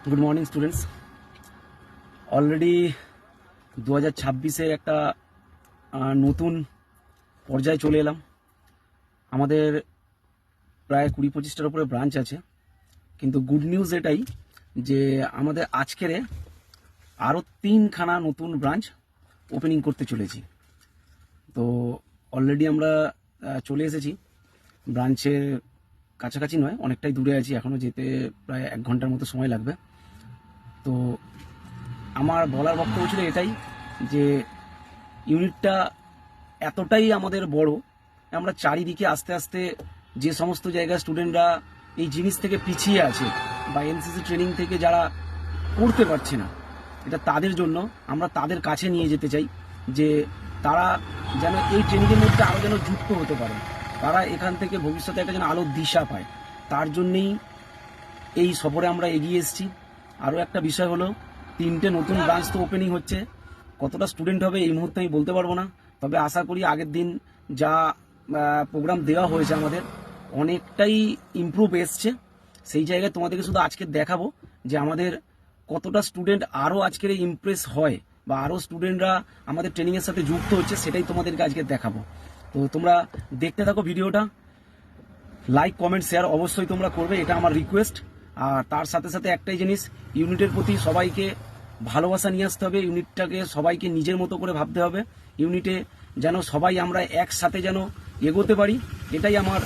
Good morning students. Already 2026-এর একটা নতুন পর্যায়ে চলে এলাম। আমাদের প্রায় 20-25টার উপরে ব্রাঞ্চ আছে, কিন্তু গুড নিউজ এটাই যে আমাদের আজকের আরও 3খানা নতুন ব্রাঞ্চ ওপেনিং করতে চলেছি। তো অলরেডি আমরা চলে এসেছি ব্রাঞ্চের কাছাকাছি, নয় অনেকটাই দূরে আছি, এখনও যেতে প্রায় 1 ঘন্টার মতো সময় লাগবে। তো আমার বলার বক্তব্য ছিল এটাই যে ইউনিটটা এতটাই আমাদের বড়, আমরা চারিদিকে আস্তে আস্তে যে সমস্ত জায়গায় স্টুডেন্টরা এই জিনিস থেকে পিছিয়ে আছে বা এনসিসি ট্রেনিং থেকে যারা করতে পারছে না, এটা তাদের জন্য আমরা তাদের কাছে নিয়ে যেতে চাই যে তারা যেন এই ট্রেনিংয়ের মধ্যে আরও যেন যুক্ত হতে পারে, তারা এখান থেকে ভবিষ্যতে একটা যেন আলোর দিশা পায়। তার জন্যেই এই সফরে আমরা এগিয়ে এসেছি। আরও একটা বিষয় হলো 3টে নতুন ব্রাঞ্চ তো ওপেনিং হচ্ছে, কতটা স্টুডেন্ট হবে এই মুহূর্তে আমি বলতে পারবো না, তবে আশা করি আগের দিন যা প্রোগ্রাম দেওয়া হয়েছে আমাদের অনেকটাই ইমপ্রুভ এসছে। সেই জায়গায় তোমাদেরকে শুধু আজকে দেখাবো যে আমাদের কতটা স্টুডেন্ট আরও আজকের ইমপ্রেস হয় বা আরও স্টুডেন্টরা আমাদের ট্রেনিংয়ের সাথে যুক্ত হচ্ছে, সেটাই তোমাদেরকে আজকে দেখাবো। তো তোমরা দেখতে থাকো ভিডিওটা, লাইক কমেন্ট শেয়ার অবশ্যই তোমরা করবে, এটা আমার রিকোয়েস্ট। আর তার সাথে সাথে একটাই জিনিস, ইউনিটের প্রতি সবাইকে ভালোবাসা নিয়ে আসতে হবে, ইউনিটটাকে সবাইকে নিজের মতো করে ভাবতে হবে, ইউনিটে যেন সবাই আমরা একসাথে যেন এগোতে পারি, এটাই আমার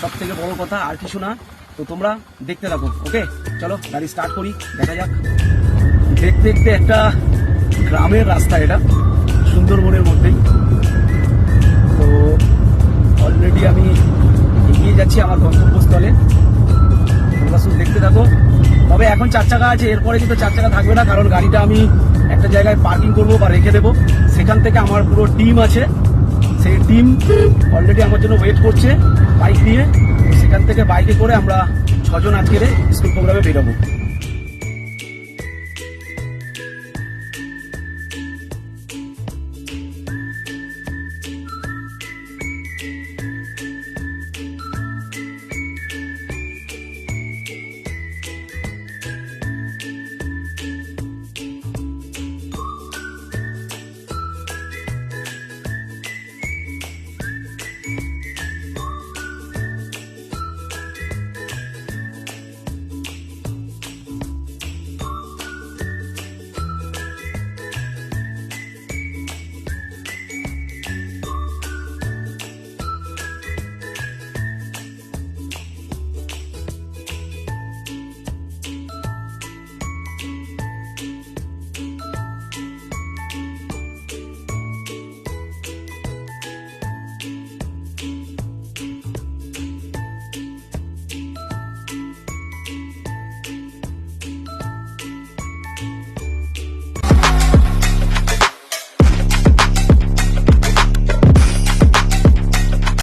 সব থেকে বড় কথা, আর কিছু না। তো তোমরা দেখতে থাকো। ওকে, চলো গাড়ি স্টার্ট করি, দেখা যাক। দেখতে দেখতে একটা গ্রামের রাস্তা, এটা সুন্দরবনের মধ্যেই। তো অলরেডি আমি এগিয়ে যাচ্ছি আমার গন্তব্যস্থলে, তোমরা শুধু দেখতে থাকো। তবে এখন 4 চাকা আছে, এরপরে কিন্তু 4 চাকা থাকবে না, কারণ গাড়িটা আমি একটা জায়গায় পার্কিং করবো বা রেখে দেবো। সেখান থেকে আমার পুরো টিম আছে, সেই টিম অলরেডি আমার জন্য ওয়েট করছে বাইক নিয়ে। সেখান থেকে বাইকে করে আমরা 6 জন আজকের স্কুল প্রোগ্রামে বেরোবো।